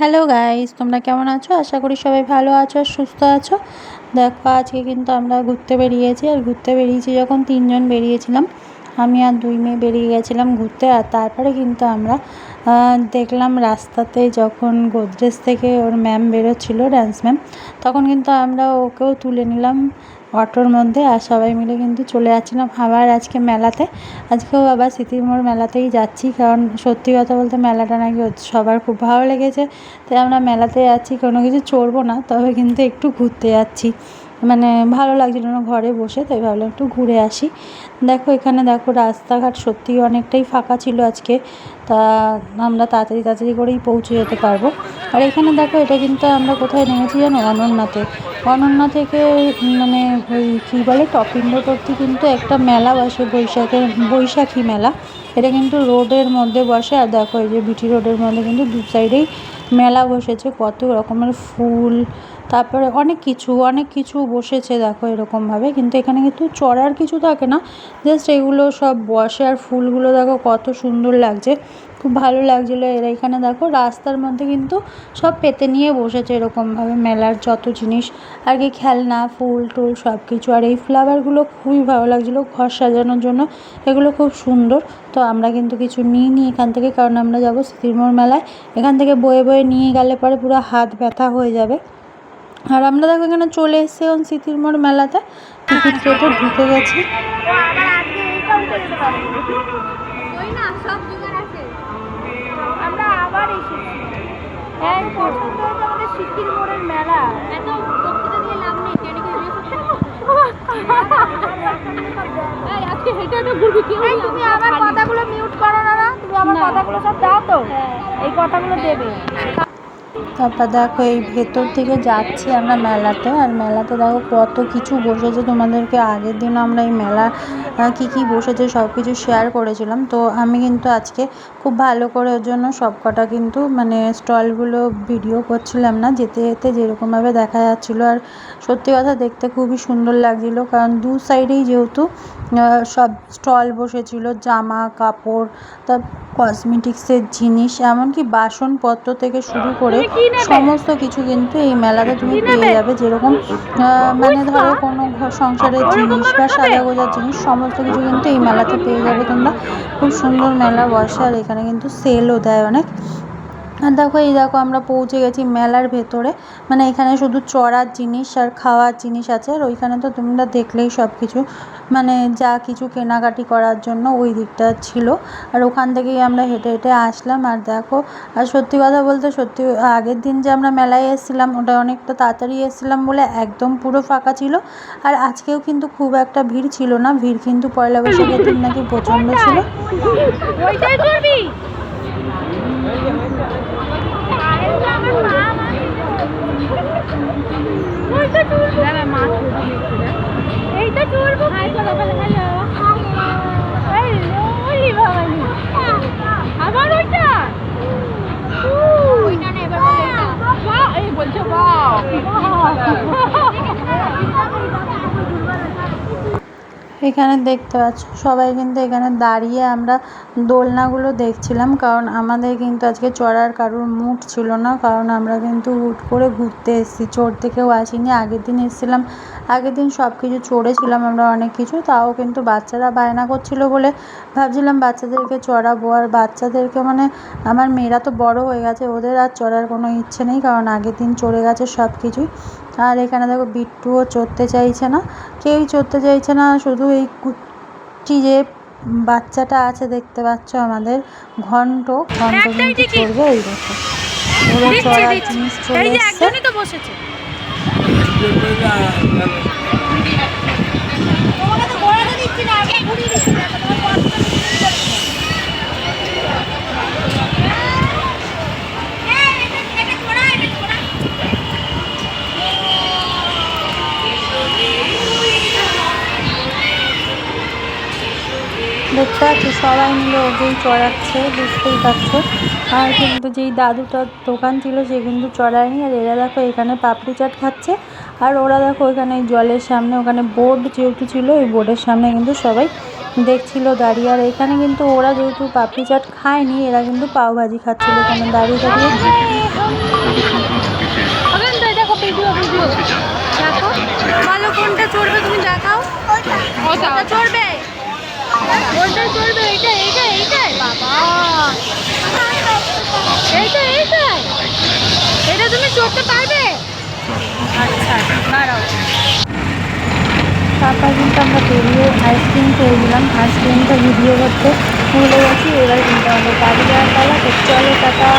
Hello guys, তোমরা কেমন আছো? আশা করি সবাই ভালো আছো আর সুস্থ আছো। দেখো আজকে কিন্তু আমরা ঘুরতে বেরিয়েছি, আর ঘুরতে বেরিয়েছি যখন 3জন বেরিয়েছিলাম। আমি আর 2 মেয়ে বেরিয়ে গেছিলাম ঘুরতে। আর তারপরে কিন্তু আমরা দেখলাম রাস্তাতে যখন গোদরেজ থেকে ওর ম্যাম বেরোচ্ছিলো, ডান্স ম্যাম, তখন কিন্তু আমরা ওকেও তুলে নিলাম অটোর মধ্যে। আর সবাই মিলে কিন্তু চলে যাচ্ছিলাম আবার আজকে মেলাতে। আজকেও আবার স্মৃতির মোড় মেলাতেই যাচ্ছি, কারণ সত্যি কথা বলতে মেলাটা নাকি সবার খুব ভালো লেগেছে। তাই আমরা মেলাতে যাচ্ছি, কোনো কিছু চড়বো না, তবে কিন্তু একটু ঘুরতে যাচ্ছি। মানে ভালো লাগছিল না ঘরে বসে, তাই ভাবলাম একটু ঘুরে আসি। দেখো এখানে দেখো রাস্তাঘাট সত্যিই অনেকটাই ফাঁকা ছিল আজকে, তা আমরা তাড়াতাড়ি করেই পৌঁছে যেতে পারবো। আর এখানে দেখো এটা কিন্তু আমরা কোথায় নেমেছি জানো? অনন্যাতে। অনন্যা থেকে মানে ওই কী বলে টপিং রোড অবধি কিন্তু একটা মেলা বসে, বৈশাখী মেলা। এটা কিন্তু রোডের মধ্যে বসে। আর দেখো এই যে বিটি রোডের মধ্যে কিন্তু দু সাইডেই মেলা বসেছে, কত রকমের ফুল, তারপরে অনেক কিছু বসেছে দেখো এরকমভাবে। কিন্তু এখানে কিন্তু চড়ার কিছু থাকে না, জাস্ট এগুলো সব বসে। আর ফুলগুলো দেখো কত সুন্দর লাগছে, খুব ভালো লাগছিলো। এরা এখানে দেখো রাস্তার মধ্যে কিন্তু সব পেতে নিয়ে বসেছে এরকমভাবে মেলার যত জিনিস আর কি, খেলনা, ফুল টুল সব কিছু। আর এই ফ্লাওয়ারগুলো খুবই ভালো লাগছিলো ঘর সাজানোর জন্য, এগুলো খুব সুন্দর। তো আমরা কিন্তু কিছু নিই এখান থেকে, কারণ আমরা যাবো স্মৃতির মোড় মেলায়। এখান থেকে বয়ে বয়ে নিয়ে গেলে পরে পুরো হাত ব্যথা হয়ে যাবে। আর আমরা দেখো এখানে চলে এসেছি এখন স্মৃতির মোড় মেলাতে, টিকিট কেটে ঢুকে গেছি। আমরা আবার এসেছি, এক পছন্দ হয়েছে আমাদের স্মৃতির মোড়ের মেলা। এত বক্তৃতা দিয়ে লাভ নেই, তুমি আমার কথাগুলো মিউট করো না, তুমি আমার কথাগুলো সব দাও তো, এই কথাগুলো দেবে। তারপর দেখো এই ভেতর থেকে যাচ্ছি আমরা মেলাতে। আর মেলাতে দেখো কত কিছু বসেছে, তোমাদেরকে আগের দিন আমরা এই মেলা কী বসেছে সব কিছু শেয়ার করেছিলাম। তো আমি কিন্তু আজকে খুব ভালো করে ওর জন্য সব কটা কিন্তু মানে স্টলগুলো ভিডিও করছিলাম না, যেতে যেতে যেরকমভাবে দেখা যাচ্ছিলো। আর সত্যি কথা দেখতে খুবই সুন্দর লাগছিলো, কারণ দু সাইডেই যেহেতু সব স্টল বসেছিল, জামা কাপড়, তার কসমেটিক্সের জিনিস, এমনকি বাসনপত্র থেকে শুরু করে সমস্ত কিছু কিন্তু এই মেলাতে তুমি পেয়ে যাবে। যেরকম মানে ধরো কোনো সংসারের জিনিস বা সাজাগোজার জিনিস, সমস্ত কিছু কিন্তু এই মেলাতে পেয়ে যাবে তোমরা। খুব সুন্দর মেলা বসে, আর এখানে কিন্তু সেলও দেয় অনেক। আর দেখো এই দেখো আমরা পৌঁছে গেছি মেলার ভেতরে। মানে এখানে শুধু চড়ার জিনিস আর খাওয়ার জিনিস আছে, আর ওইখানে তো তোমরা দেখলেই সব কিছু, মানে যা কিছু কেনাকাটি করার জন্য ওই দিকটা ছিল। আর ওখান থেকেই আমরা হেঁটে হেঁটে আসলাম। আর দেখো, আর সত্যি কথা বলতে সত্যি আগের দিন যে আমরা মেলায় এসেছিলাম ওটা অনেকটা তাড়াতাড়ি এসেছিলাম বলে একদম পুরো ফাঁকা ছিল। আর আজকেও কিন্তু খুব একটা ভিড় ছিল না, ভিড় কিন্তু পয়লা বৈশাখের দিন নাকি প্রচণ্ড ছিল। আবার ওইটা বলছে এখানে দেখতে পাচ্ছ সবাই কিন্তু এখানে দাঁড়িয়ে আমরা দোলনাগুলো দেখছিলাম, কারণ আমাদের কিন্তু আজকে চড়ার কারোর মুড ছিল না, কারণ আমরা কিন্তু হুট করে ঘুরতে এসেছি, চড়তে কেউ আসিনি। আগের দিন এসেছিলাম, আগের দিন সব কিছু চড়েছিলাম আমরা অনেক কিছু, তাও কিন্তু বাচ্চারা বায়না করছিল বলে ভাবছিলাম বাচ্চাদেরকে চড়াবো। আর বাচ্চাদেরকে মানে আমার মেয়েরা তো বড় হয়ে গেছে, ওদের আর চড়ার কোনো ইচ্ছে নেই, কারণ আগের দিন চড়ে গেছে সব কিছুই। আর এখানে দেখো বিট্টুও চড়তে চাইছে না, কেউই চড়তে চাইছে না, শুধু এই কুচি যে বাচ্চাটা আছে দেখতে পাচ্ছ আমাদের ঘন্ট কিন্তু চড়বে। এই দেখো ওরা চড়ার জিনিস চলে এসছে। দেখতে পাচ্ছি সবাই মিলে ওকেই চড়াচ্ছে, বুঝতেই পারছো। আর কিন্তু যেই দাদুটার দোকান ছিল সে কিন্তু চড়ায়নি। আর এরা দেখো এখানে পাপড়ি চাট খাচ্ছে, আর ওরা দেখো এখানে জলের সামনে, ওখানে বোর্ড যেহেতু ছিল ওই বোর্ডের সামনে কিন্তু সবাই দেখছিল দাঁড়িয়ে। আর এখানে কিন্তু ওরা যেহেতু পাপড়ি চাট খায়নি, এরা কিন্তু পাওভাজি খাচ্ছিল এখানে দাঁড়িয়ে দাঁড়িয়ে। ওটা চড়বে ওটাই চড়বে এইটাই বাবা এইটাই এটা তুমি চড়তে পারবে আচ্ছা দাঁড়াও তারপর কিন্তু আমরা বেরিয়ে আইসক্রিম খেয়েছিলাম আইসক্রিমটা ভিডিও করতে ভুলে গেছি এবার কিন্তু আমাদের বাড়ি যাওয়ার পালা তো চলো টাটা